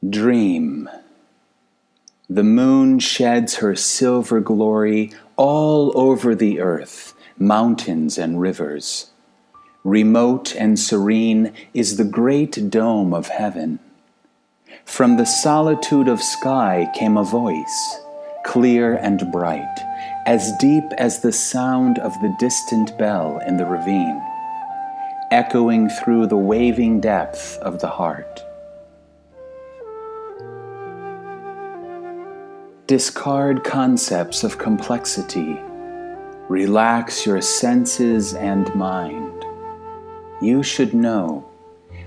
Dream. The moon sheds her silver glory all over the earth, mountains and rivers. Remote and serene is the great dome of heaven. From the solitude of sky came a voice, clear and bright, as deep as the sound of the distant bell in the ravine, echoing through the waving depth of the heart. Discard concepts of complexity. Relax your senses and mind. You should know,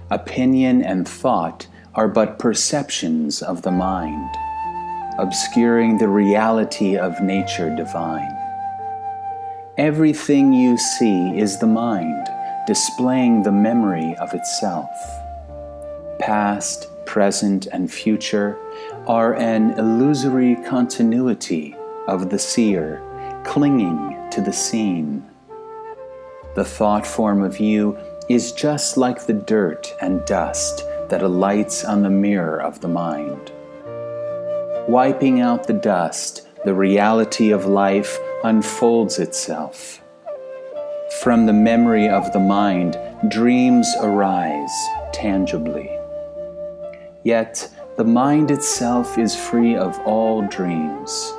opinion and thought are but perceptions of the mind, obscuring the reality of nature divine. Everything you see is the mind, displaying the memory of itself. Past, present, and future are an illusory continuity of the seer clinging to the seen. The thought form of you is just like the dirt and dust that alights on the mirror of the mind. Wiping out the dust, the reality of life unfolds itself. From the memory of the mind, dreams arise tangibly. Yet, the mind itself is free of all dreams,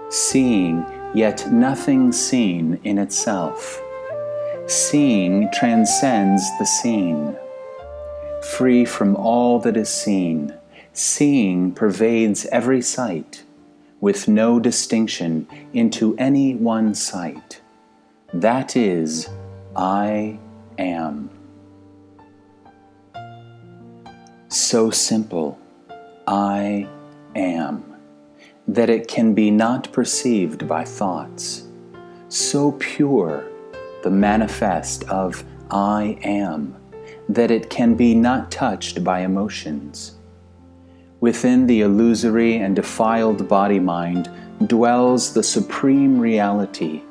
seeing yet nothing seen in itself. Seeing transcends the seen. Free from all that is seen, seeing pervades every sight, with no distinction into any one sight. That is, I am. So simple, I am, that it can be not perceived by thoughts. So pure, the manifest of I am, that it can be not touched by emotions. Within the illusory and defiled body-mind dwells the supreme reality,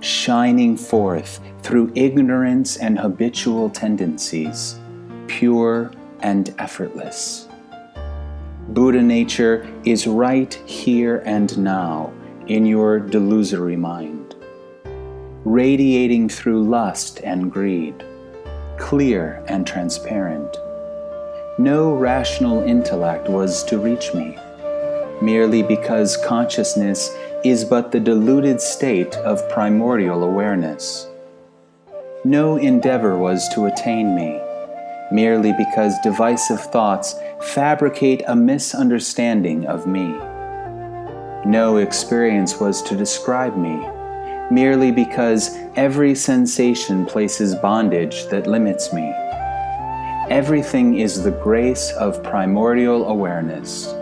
shining forth through ignorance and habitual tendencies, pure and effortless. Buddha nature is right here and now in your delusory mind, radiating through lust and greed, clear and transparent. No rational intellect was to reach me, merely because consciousness is but the diluted state of primordial awareness. No endeavor was to attain me, merely because divisive thoughts fabricate a misunderstanding of me. No experience was to describe me, merely because every sensation places bondage that limits me. Everything is the grace of primordial awareness,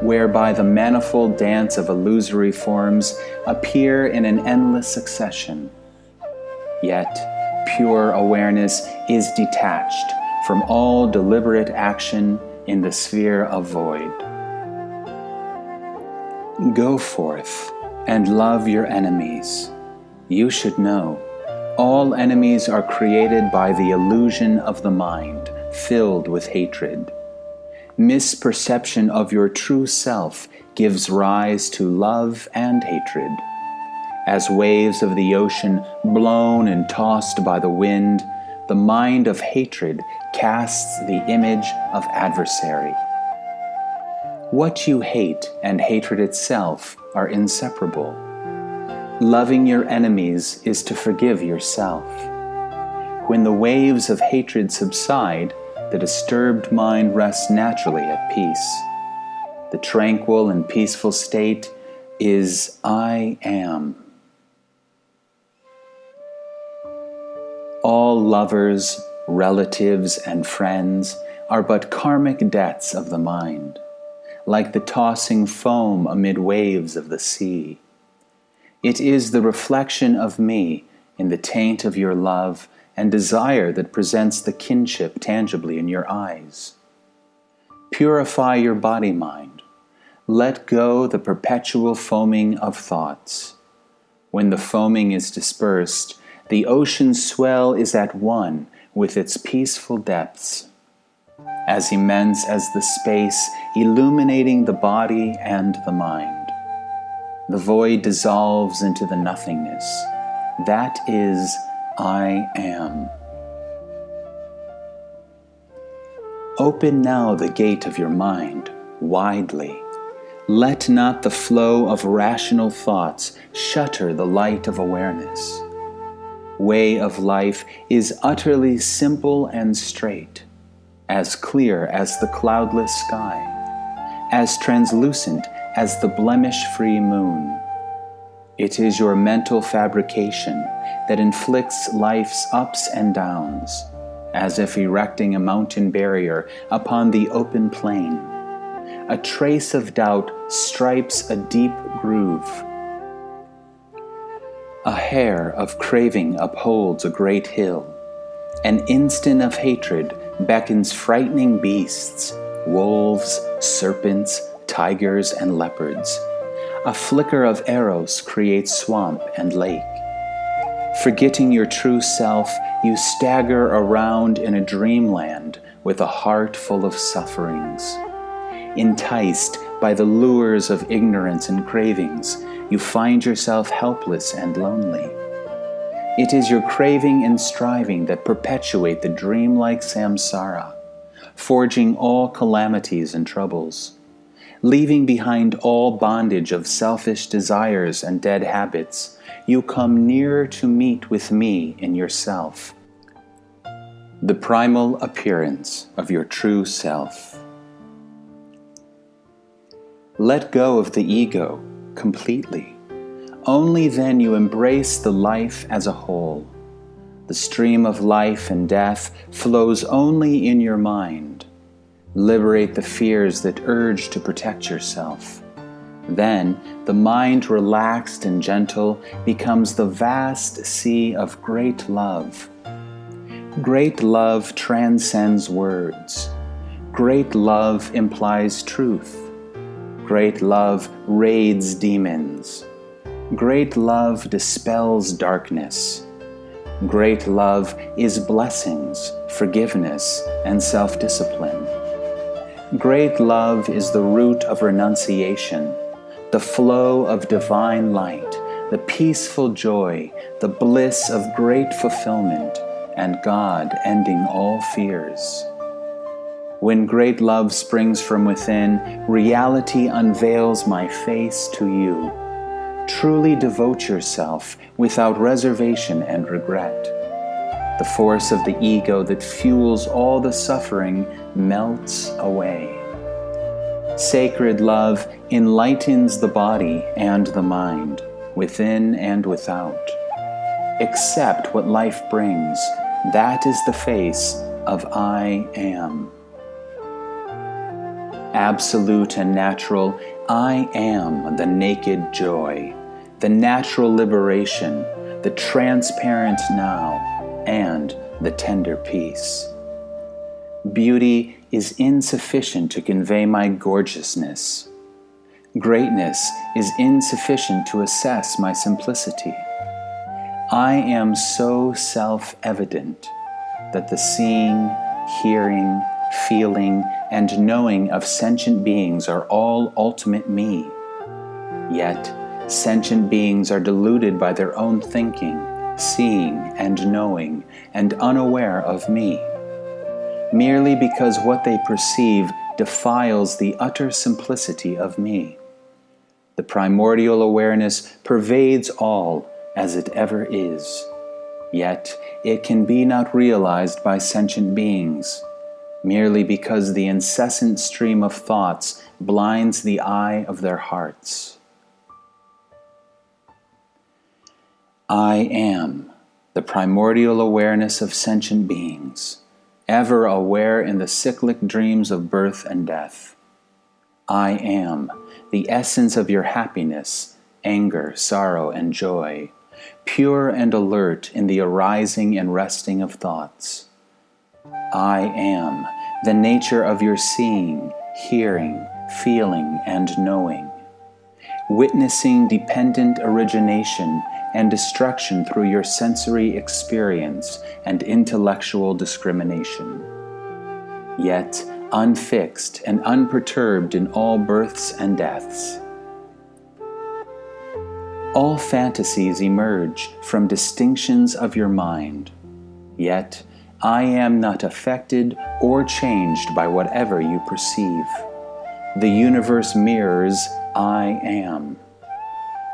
whereby the manifold dance of illusory forms appear in an endless succession. Yet, pure awareness is detached from all deliberate action in the sphere of void. Go forth and love your enemies. You should know, all enemies are created by the illusion of the mind, filled with hatred. Misperception of your true self gives rise to love and hatred. As waves of the ocean blown and tossed by the wind, the mind of hatred casts the image of adversary. What you hate and hatred itself are inseparable. Loving your enemies is to forgive yourself. When the waves of hatred subside, the disturbed mind rests naturally at peace. The tranquil and peaceful state is I am. All lovers, relatives, and friends are but karmic debts of the mind, like the tossing foam amid waves of the sea. It is the reflection of me in the taint of your love and desire that presents the kinship tangibly in your eyes. Purify your body-mind. Let go the perpetual foaming of thoughts. When the foaming is dispersed, the ocean's swell is at one with its peaceful depths. as immense as the space illuminating the body and the mind. The void dissolves into the nothingness. That is, I am. Open now the gate of your mind widely. Let not the flow of rational thoughts shutter the light of awareness. Way of life is utterly simple and straight, as clear as the cloudless sky, as translucent as the blemish-free moon. It is your mental fabrication that inflicts life's ups and downs, as if erecting a mountain barrier upon the open plain. A trace of doubt stripes a deep groove. A hair of craving upholds a great hill. An instant of hatred beckons frightening beasts, wolves, serpents, tigers, and leopards. A flicker of eros creates swamp and lake. Forgetting your true self, you stagger around in a dreamland with a heart full of sufferings. Enticed by the lures of ignorance and cravings, you find yourself helpless and lonely. It is your craving and striving that perpetuate the dreamlike samsara, forging all calamities and troubles. Leaving behind all bondage of selfish desires and dead habits, you come nearer to meet with me in yourself, the primal appearance of your true self. Let go of the ego completely. Only then you embrace the life as a whole. The stream of life and death flows only in your mind. Liberate the fears that urge to protect yourself. Then, the mind, relaxed and gentle, becomes the vast sea of great love. Great love transcends words. Great love implies truth. Great love raids demons. Great love dispels darkness. Great love is blessings, forgiveness, and self-discipline. Great love is the root of renunciation, the flow of divine light, the peaceful joy, the bliss of great fulfillment, and God ending all fears. When great love springs from within, reality unveils my face to you. Truly devote yourself without reservation and regret. The force of the ego that fuels all the suffering melts away. Sacred love enlightens the body and the mind, within and without. Accept what life brings. That is the face of I am. Absolute and natural, I am the naked joy, the natural liberation, the transparent now, and the tender peace. Beauty is insufficient to convey my gorgeousness. Greatness is insufficient to assess my simplicity. I am so self-evident that the seeing, hearing, feeling, and knowing of sentient beings are all ultimate me. Yet, sentient beings are deluded by their own thinking, seeing, and knowing, and unaware of me, merely because what they perceive defiles the utter simplicity of me. The primordial awareness pervades all as it ever is, yet it can be not realized by sentient beings, merely because the incessant stream of thoughts blinds the eye of their hearts. I am the primordial awareness of sentient beings, ever aware in the cyclic dreams of birth and death. I am the essence of your happiness, anger, sorrow, and joy, pure and alert in the arising and resting of thoughts. I am the nature of your seeing, hearing, feeling, and knowing, witnessing dependent origination and destruction through your sensory experience and intellectual discrimination. Yet, unfixed and unperturbed in all births and deaths. All fantasies emerge from distinctions of your mind, yet I am not affected or changed by whatever you perceive. The universe mirrors I am.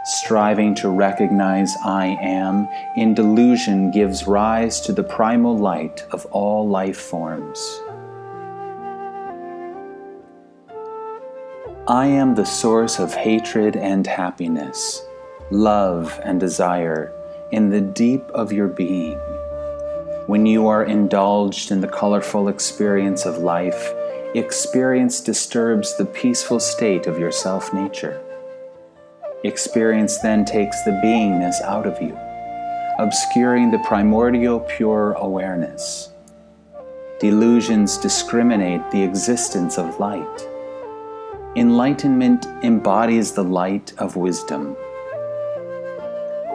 Striving to recognize I am in delusion gives rise to the primal light of all life forms. I am the source of hatred and happiness, love and desire in the deep of your being. When you are indulged in the colorful experience of life, experience disturbs the peaceful state of your self-nature. Experience then takes the beingness out of you, obscuring the primordial pure awareness. Delusions discriminate the existence of light. Enlightenment embodies the light of wisdom.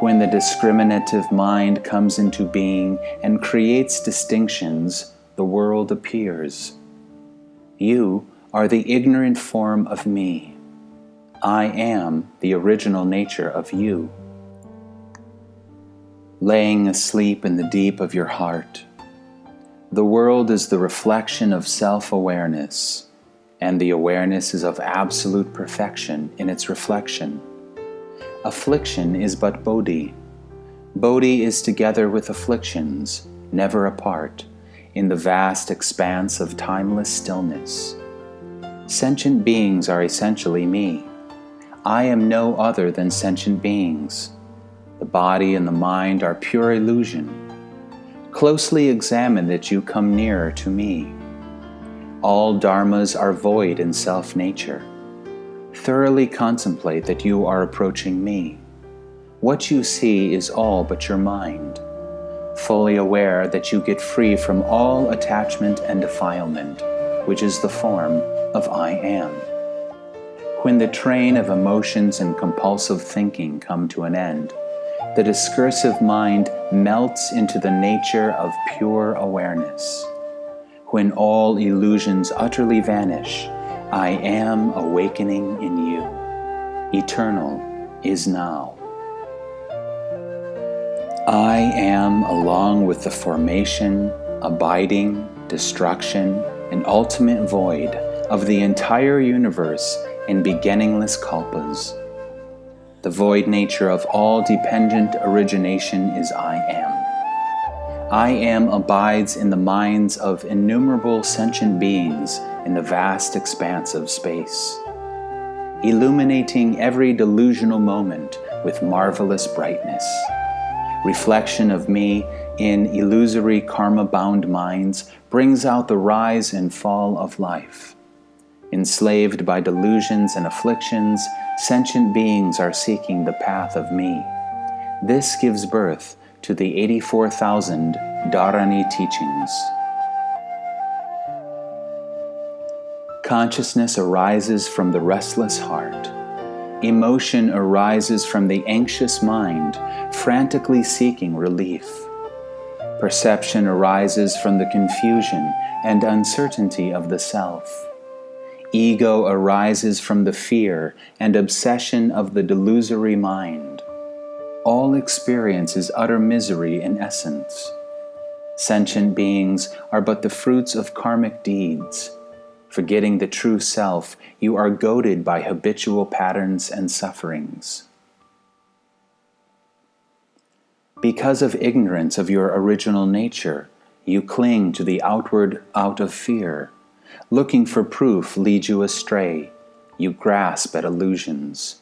When the discriminative mind comes into being and creates distinctions, the world appears. You are the ignorant form of me. I am the original nature of you. Laying asleep in the deep of your heart, the world is the reflection of self-awareness, and the awareness is of absolute perfection in its reflection. Affliction is but bodhi. Bodhi is together with afflictions, never apart, in the vast expanse of timeless stillness. Sentient beings are essentially me. I am no other than sentient beings. The body and the mind are pure illusion. Closely examine that you come nearer to me. All dharmas are void in self-nature. Thoroughly contemplate that you are approaching me. What you see is all but your mind. Fully aware that you get free from all attachment and defilement, which is the form of I am. When the train of emotions and compulsive thinking come to an end, the discursive mind melts into the nature of pure awareness. When all illusions utterly vanish, I am awakening in you. Eternal is now. I am, along with the formation, abiding, destruction, and ultimate void of the entire universe in beginningless kalpas. The void nature of all dependent origination is I am. I am abides in the minds of innumerable sentient beings in the vast expanse of space, illuminating every delusional moment with marvelous brightness. Reflection of me in illusory karma-bound minds brings out the rise and fall of life. Enslaved by delusions and afflictions, sentient beings are seeking the path of me. This gives birth to the 84,000 Dharani teachings. Consciousness arises from the restless heart. Emotion arises from the anxious mind, frantically seeking relief. Perception arises from the confusion and uncertainty of the self. Ego arises from the fear and obsession of the delusory mind. All experience is utter misery in essence. Sentient beings are but the fruits of karmic deeds. Forgetting the true self, you are goaded by habitual patterns and sufferings. Because of ignorance of your original nature, you cling to the outward out of fear. Looking for proof leads you astray. You grasp at illusions.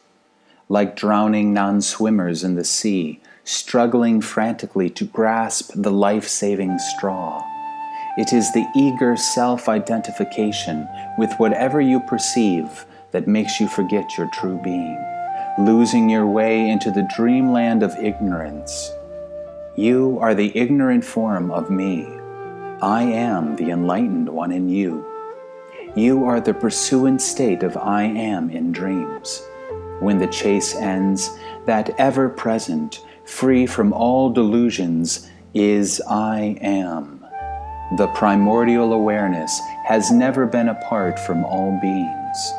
Like drowning non-swimmers in the sea, struggling frantically to grasp the life-saving straw. It is the eager self-identification with whatever you perceive that makes you forget your true being, losing your way into the dreamland of ignorance. You are the ignorant form of me. I am the enlightened one in you. You are the pursuant state of I am in dreams. When the chase ends, that ever-present, free from all delusions, is I am. The primordial awareness has never been apart from all beings.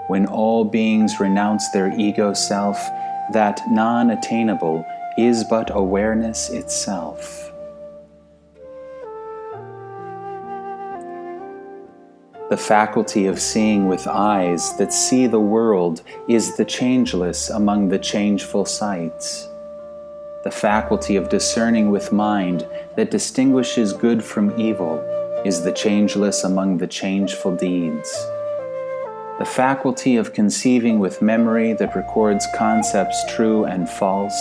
When all beings renounce their ego self, that non-attainable is but awareness itself. The faculty of seeing with eyes that see the world is the changeless among the changeful sights. The faculty of discerning with mind that distinguishes good from evil is the changeless among the changeful deeds. The faculty of conceiving with memory that records concepts true and false,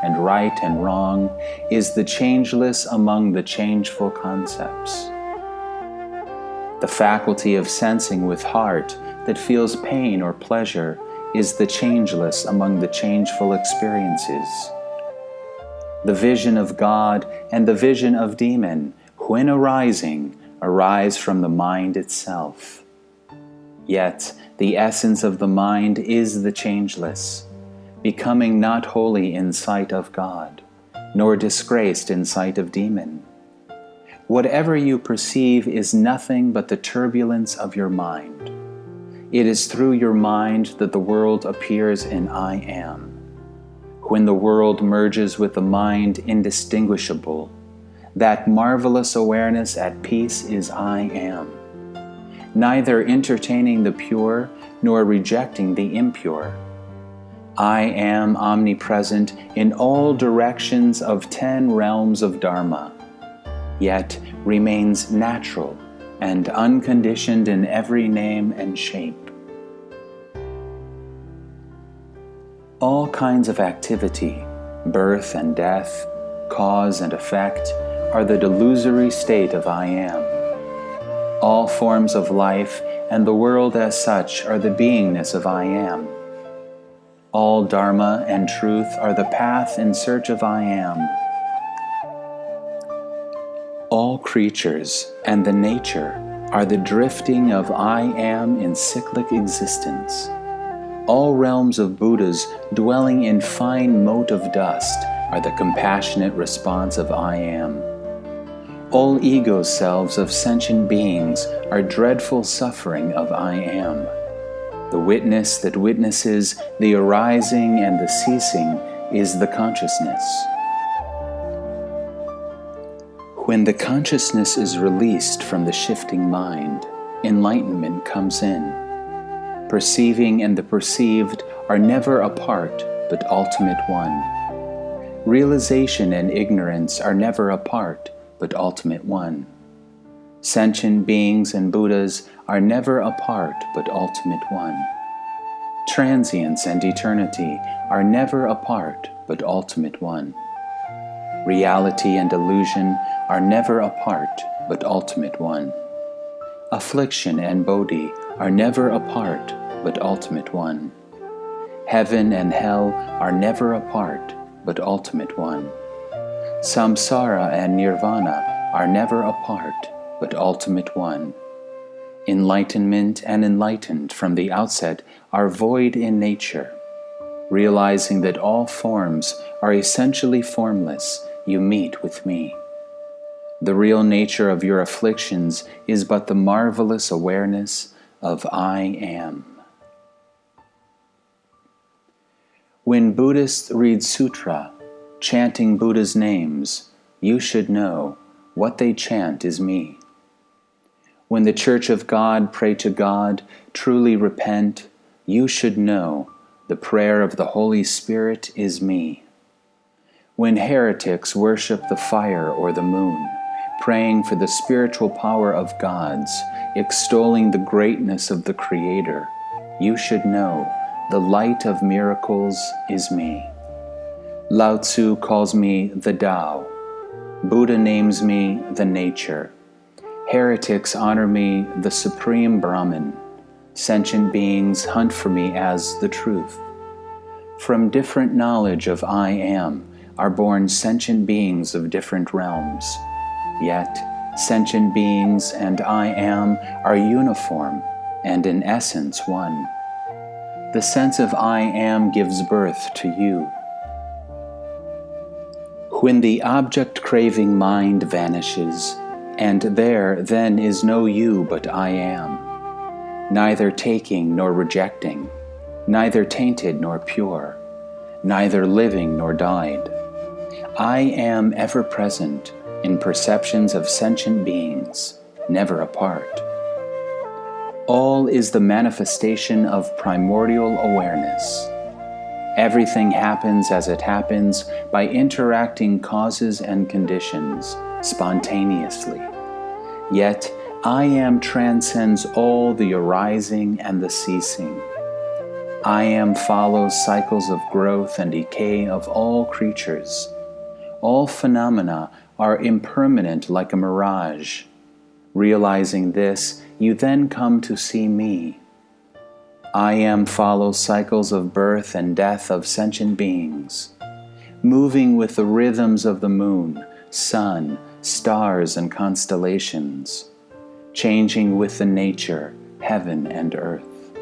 and right and wrong, is the changeless among the changeful concepts. The faculty of sensing with heart that feels pain or pleasure is the changeless among the changeful experiences. The vision of God and the vision of demon, when arising, arise from the mind itself. Yet the essence of the mind is the changeless, becoming not holy in sight of God, nor disgraced in sight of demon. Whatever you perceive is nothing but the turbulence of your mind. It is through your mind that the world appears in I am. When the world merges with the mind indistinguishable, that marvelous awareness at peace is I am, neither entertaining the pure nor rejecting the impure. I am omnipresent in all directions of 10 realms of Dharma, yet remains natural and unconditioned in every name and shape. All kinds of activity, birth and death, cause and effect, are the delusory state of I am. All forms of life and the world as such are the beingness of I am. All Dharma and truth are the path in search of I am. All creatures and the nature are the drifting of I am in cyclic existence. All realms of Buddhas dwelling in fine mote of dust are the compassionate response of I am. All ego selves of sentient beings are dreadful suffering of I am. The witness that witnesses the arising and the ceasing is the consciousness. When the consciousness is released from the shifting mind, enlightenment comes in. Perceiving and the perceived are never apart, but ultimate one. Realization and ignorance are never apart, but ultimate one. Sentient beings and Buddhas are never apart, but ultimate one. Transience and eternity are never apart, but ultimate one. Reality and illusion are never apart, but ultimate one. Affliction and bodhi are never apart, but ultimate one. Heaven and hell are never apart, but ultimate one. Samsara and nirvana are never apart, but ultimate one. Enlightenment and enlightened from the outset are void in nature. Realizing that all forms are essentially formless, you meet with me. The real nature of your afflictions is but the marvelous awareness of I am. When Buddhists read sutra, chanting Buddha's names, you should know what they chant is me. When the Church of God pray to God, truly repent, you should know the prayer of the Holy Spirit is me. When heretics worship the fire or the moon, praying for the spiritual power of gods, extolling the greatness of the Creator, you should know the light of miracles is me. Lao Tzu calls me the Tao. Buddha names me the nature. Heretics honor me the supreme Brahman. Sentient beings hunt for me as the truth. From different knowledge of I am are born sentient beings of different realms. Yet, sentient beings and I am are uniform and in essence one. The sense of I am gives birth to you. When the object-craving mind vanishes, And there then is no you but I am, neither taking nor rejecting, neither tainted nor pure, neither living nor died. I am ever present in perceptions of sentient beings, never apart. All is the manifestation of primordial awareness. Everything happens as it happens by interacting causes and conditions spontaneously. Yet I am transcends all the arising and the ceasing. I am follows cycles of growth and decay of all creatures. All phenomena are impermanent like a mirage. Realizing this, you then come to see me. I am follows cycles of birth and death of sentient beings, moving with the rhythms of the moon, sun, stars, and constellations, changing with the nature, heaven and earth.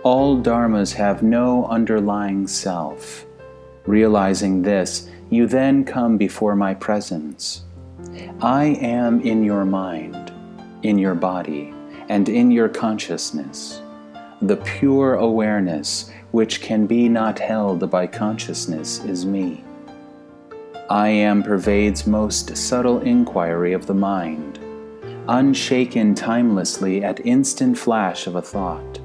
All dharmas have no underlying self. Realizing this, you then come before my presence. I am in your mind, in your body, and in your consciousness. The pure awareness, which can be not held by consciousness, is me. I am pervades most subtle inquiry of the mind, unshaken timelessly at instant flash of a thought.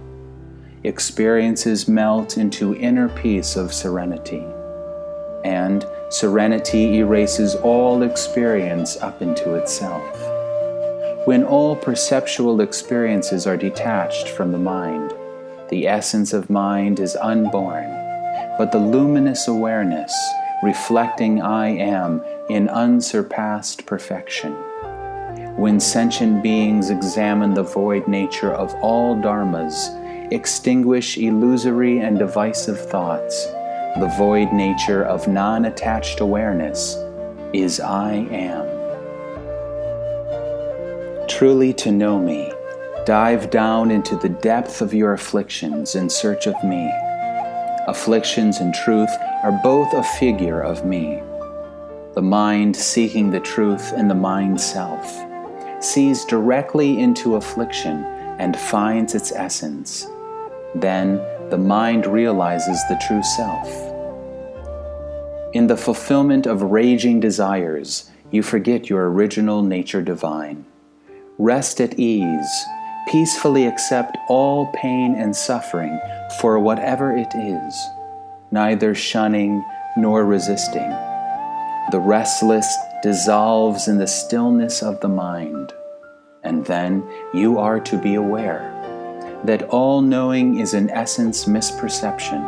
Experiences melt into inner peace of serenity, and serenity erases all experience up into itself. When all perceptual experiences are detached from the mind, the essence of mind is unborn, but the luminous awareness, reflecting I am in unsurpassed perfection. When sentient beings examine the void nature of all dharmas, extinguish illusory and divisive thoughts, the void nature of non-attached awareness is I am. Truly to know me, dive down into the depth of your afflictions in search of me. Afflictions and truth are both a figure of me. The mind seeking the truth in the mind self sees directly into affliction and finds its essence. Then the mind realizes the true self. In the fulfillment of raging desires, you forget your original nature divine. Rest at ease, peacefully accept all pain and suffering for whatever it is, neither shunning nor resisting. The restless dissolves in the stillness of the mind, and then you are to be aware that all knowing is in essence misperception.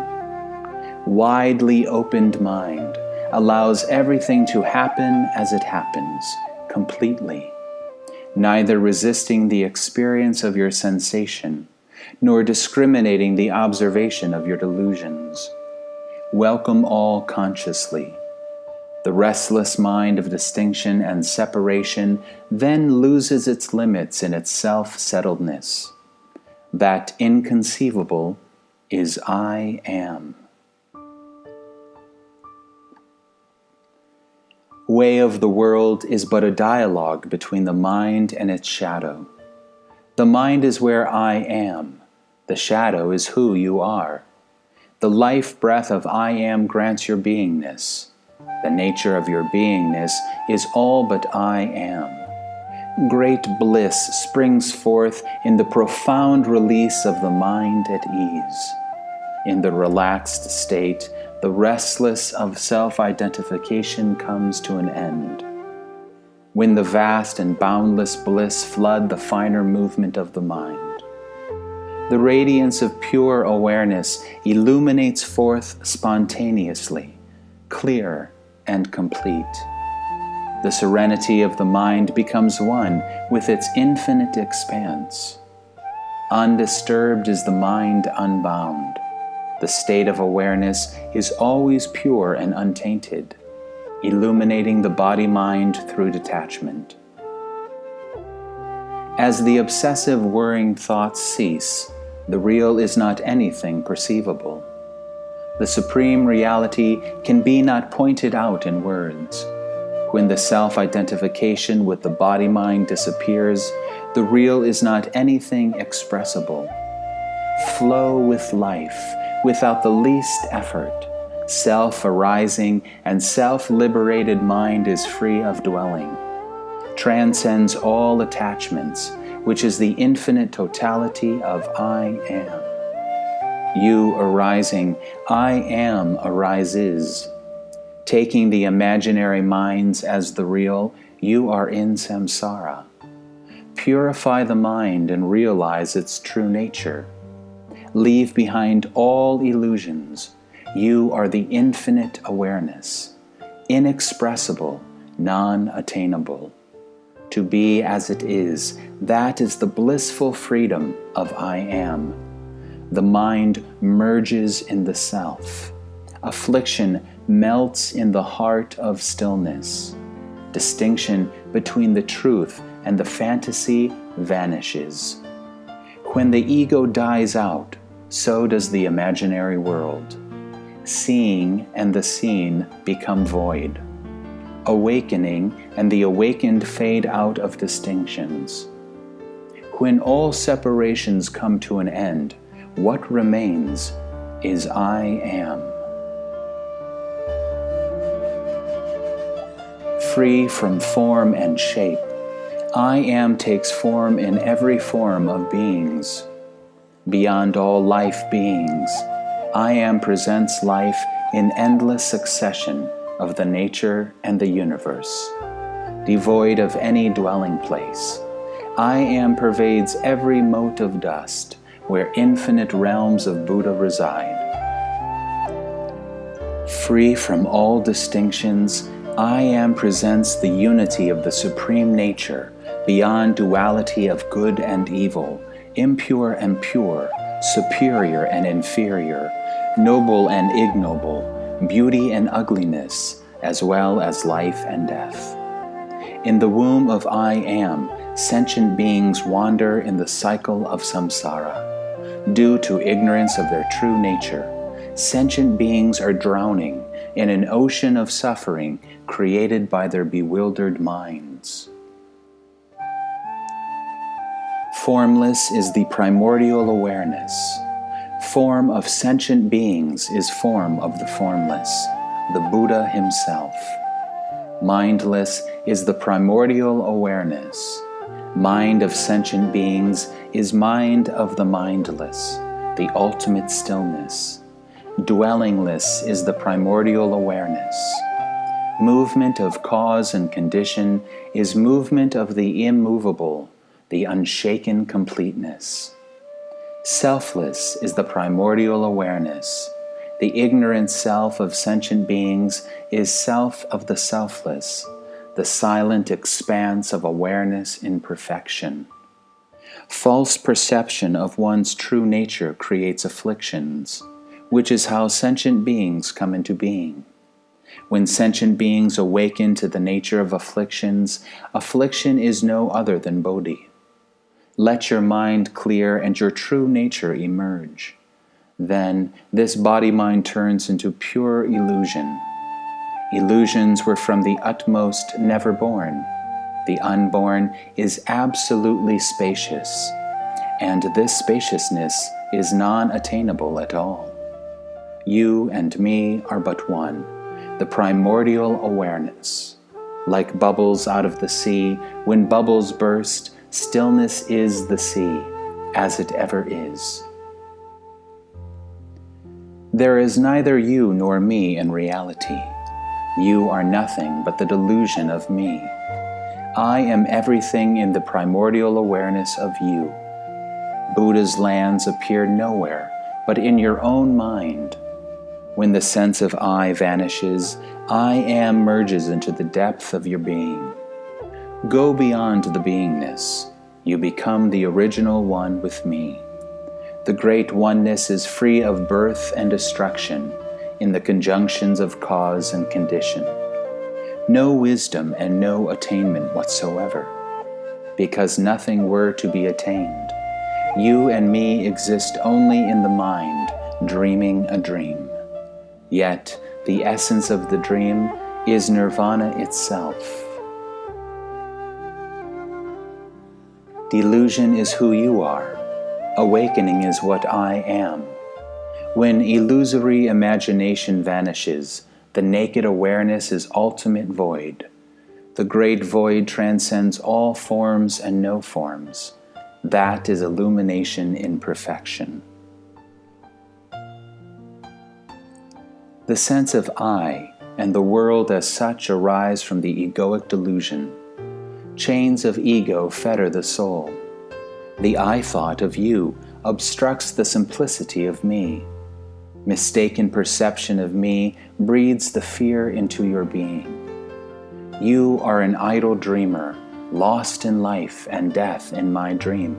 Widely opened mind allows everything to happen as it happens, completely, neither resisting the experience of your sensation, nor discriminating the observation of your delusions. Welcome all consciously. The restless mind of distinction and separation then loses its limits in its self-settledness. That inconceivable is I am. Way of the world is but a dialogue between the mind and its shadow. The mind is where I am. The shadow is who you are. The life breath of I am grants your beingness. The nature of your beingness is all but I am. Great bliss springs forth in the profound release of the mind at ease. In the relaxed state, the restless of self-identification comes to an end. When the vast and boundless bliss flood the finer movement of the mind, the radiance of pure awareness illuminates forth spontaneously, clear and complete. The serenity of the mind becomes one with its infinite expanse. Undisturbed is the mind unbound. The state of awareness is always pure and untainted, illuminating the body-mind through detachment. As the obsessive worrying thoughts cease, the real is not anything perceivable. The supreme reality can be not pointed out in words. When the self-identification with the body-mind disappears, the real is not anything expressible. Flow with life without the least effort. Self-arising and self-liberated mind is free of dwelling. Transcends all attachments, which is the infinite totality of I am. You arising, I am arises. Taking the imaginary minds as the real, you are in samsara. Purify the mind and realize its true nature. Leave behind all illusions. You are the infinite awareness, inexpressible, non-attainable. To be as it is, that is the blissful freedom of I am. The mind merges in the self. Affliction melts in the heart of stillness. Distinction between the truth and the fantasy vanishes. When the ego dies out, so does the imaginary world. Seeing and the seen become void. Awakening and the awakened fade out of distinctions. When all separations come to an end, what remains is I am. Free from form and shape, I am takes form in every form of beings. Beyond all life beings, I am presents life in endless succession of the nature and the universe. Devoid of any dwelling place, I am pervades every mote of dust where infinite realms of Buddha reside. Free from all distinctions, I am presents the unity of the supreme nature, beyond duality of good and evil, impure and pure, superior and inferior, noble and ignoble, beauty and ugliness, as well as life and death. In the womb of I am, sentient beings wander in the cycle of samsara. Due to ignorance of their true nature, sentient beings are drowning in an ocean of suffering created by their bewildered minds. Formless is the primordial awareness. Form of sentient beings is form of the formless, the Buddha himself. Mindless is the primordial awareness. Mind of sentient beings is mind of the mindless, the ultimate stillness. Dwellingless is the primordial awareness. Movement of cause and condition is movement of the immovable, the unshaken completeness. Selfless is the primordial awareness. The ignorant self of sentient beings is self of the selfless, the silent expanse of awareness in perfection. False perception of one's true nature creates afflictions, which is how sentient beings come into being. When sentient beings awaken to the nature of afflictions, affliction is no other than bodhi. Let your mind clear and your true nature emerge. Then this body-mind turns into pure illusion. Illusions were from the utmost never born. The unborn is absolutely spacious, and this spaciousness is non-attainable at all. You and me are but one, the primordial awareness. Like bubbles out of the sea, when bubbles burst, stillness is the sea, as it ever is. There is neither you nor me in reality. You are nothing but the delusion of me. I am everything in the primordial awareness of you. Buddha's lands appear nowhere but in your own mind. When the sense of I vanishes, I am merges into the depth of your being. Go beyond the beingness. You become the original one with me. The great oneness is free of birth and destruction in the conjunctions of cause and condition. No wisdom and no attainment whatsoever, because nothing were to be attained. You and me exist only in the mind, dreaming a dream. Yet the essence of the dream is nirvana itself. Delusion is who you are. Awakening is what I am. When illusory imagination vanishes, the naked awareness is ultimate void. The great void transcends all forms and no forms. That is illumination in perfection. The sense of I and the world as such arise from the egoic delusion. Chains of ego fetter the soul. The I thought of you obstructs the simplicity of me. Mistaken perception of me breeds the fear into your being. You are an idle dreamer, lost in life and death in my dream.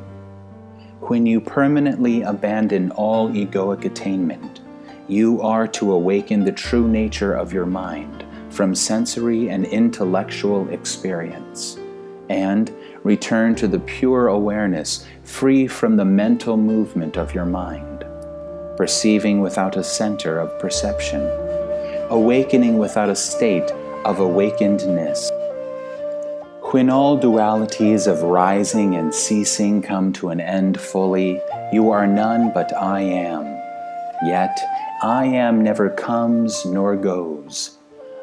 When you permanently abandon all egoic attainment, you are to awaken the true nature of your mind from sensory and intellectual experience, and return to the pure awareness free from the mental movement of your mind, perceiving without a center of perception, awakening without a state of awakenedness. When all dualities of rising and ceasing come to an end fully, you are none but I am. Yet I am never comes nor goes.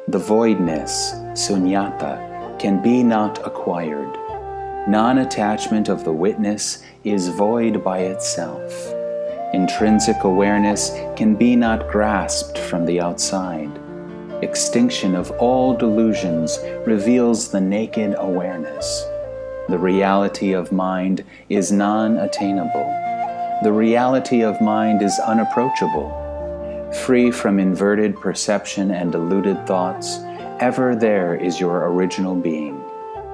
The voidness, sunyata, can be not acquired. Non-attachment of the witness is void by itself. Intrinsic awareness can be not grasped from the outside. Extinction of all delusions reveals the naked awareness. The reality of mind is non-attainable. The reality of mind is unapproachable. Free from inverted perception and deluded thoughts, ever there is your original being,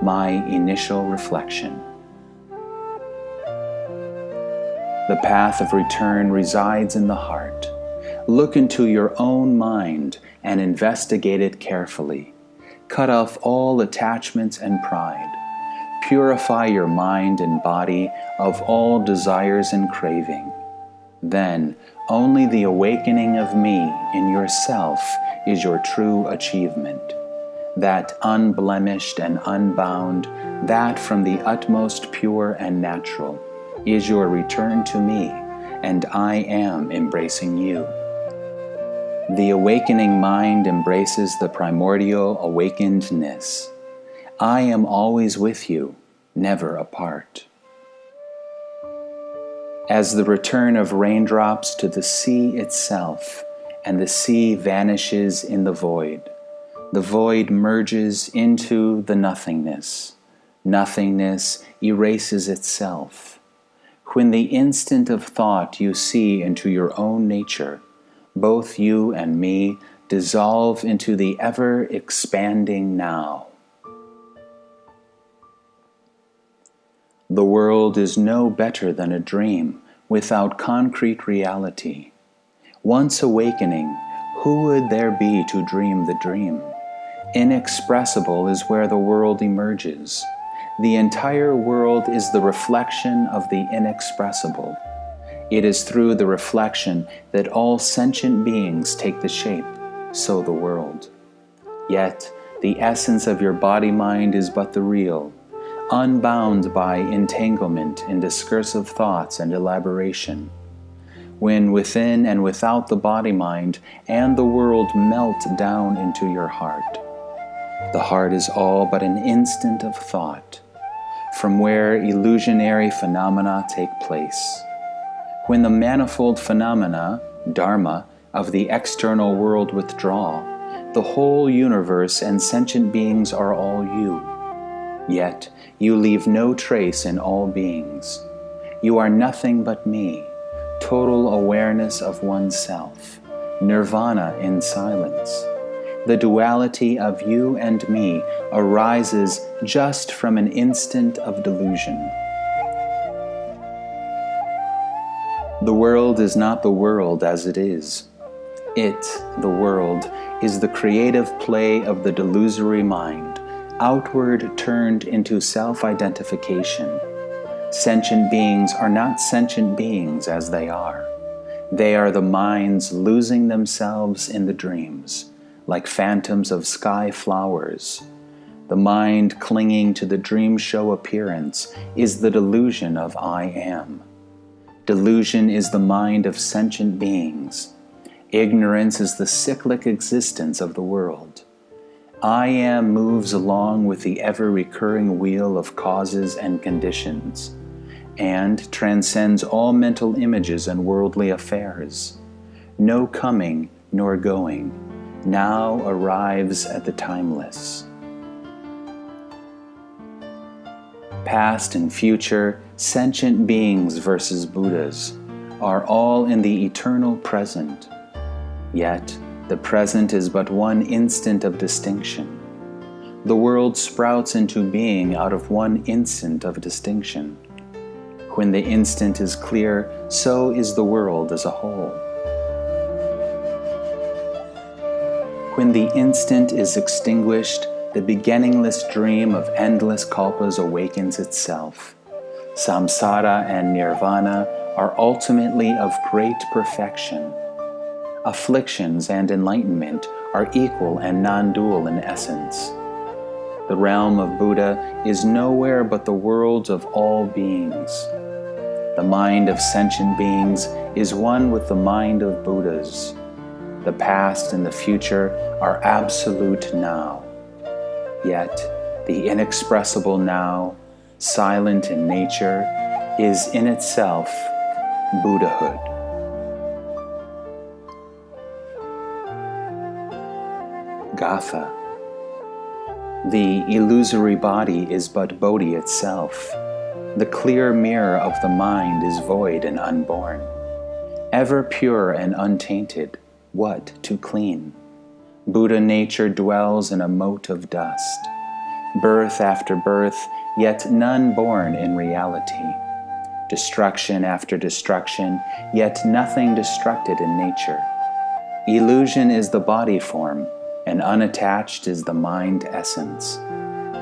my initial reflection. The path of return resides in the heart. Look into your own mind and investigate it carefully. Cut off all attachments and pride. Purify your mind and body of all desires and craving. Then, only the awakening of me in yourself is your true achievement. That unblemished and unbound, that from the utmost pure and natural, is your return to me, and I am embracing you. The awakening mind embraces the primordial awakenedness. I am always with you, never apart. As the return of raindrops to the sea itself, and the sea vanishes in the void merges into the nothingness. Nothingness erases itself. When the instant of thought you see into your own nature, both you and me dissolve into the ever-expanding now. The world is no better than a dream without concrete reality. Once awakening, who would there be to dream the dream? Inexpressible is where the world emerges. The entire world is the reflection of the inexpressible. It is through the reflection that all sentient beings take the shape, so the world. Yet, the essence of your body-mind is but the real, unbound by entanglement in discursive thoughts and elaboration. When within and without the body-mind and the world melt down into your heart, the heart is all but an instant of thought, from where illusionary phenomena take place. When the manifold phenomena, dharma, of the external world withdraw, the whole universe and sentient beings are all you. Yet you leave no trace in all beings. You are nothing but me, total awareness of oneself, nirvana in silence. The duality of you and me arises just from an instant of delusion. The world is not the world as it is. It, the world, is the creative play of the delusory mind, outward turned into self-identification. Sentient beings are not sentient beings as they are. They are the minds losing themselves in the dreams, like phantoms of sky flowers. The mind clinging to the dream show appearance is the delusion of I am. Delusion is the mind of sentient beings. Ignorance is the cyclic existence of the world. I am moves along with the ever-recurring wheel of causes and conditions, and transcends all mental images and worldly affairs. No coming nor going, now arrives at the timeless. Past and future, sentient beings versus Buddhas, are all in the eternal present. Yet, the present is but one instant of distinction. The world sprouts into being out of one instant of distinction. When the instant is clear, so is the world as a whole. When the instant is extinguished, the beginningless dream of endless kalpas awakens itself. Samsara and nirvana are ultimately of great perfection. Afflictions and enlightenment are equal and non-dual in essence. The realm of Buddha is nowhere but the world of all beings. The mind of sentient beings is one with the mind of Buddhas. The past and the future are absolute now. Yet, the inexpressible now, silent in nature, is in itself Buddhahood. Gatha. The illusory body is but Bodhi itself. The clear mirror of the mind is void and unborn. Ever pure and untainted, what to clean? Buddha nature dwells in a mote of dust. Birth after birth, yet none born in reality. Destruction after destruction, yet nothing destructed in nature. Illusion is the body form, and unattached is the mind essence.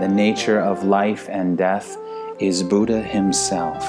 The nature of life and death is Buddha himself.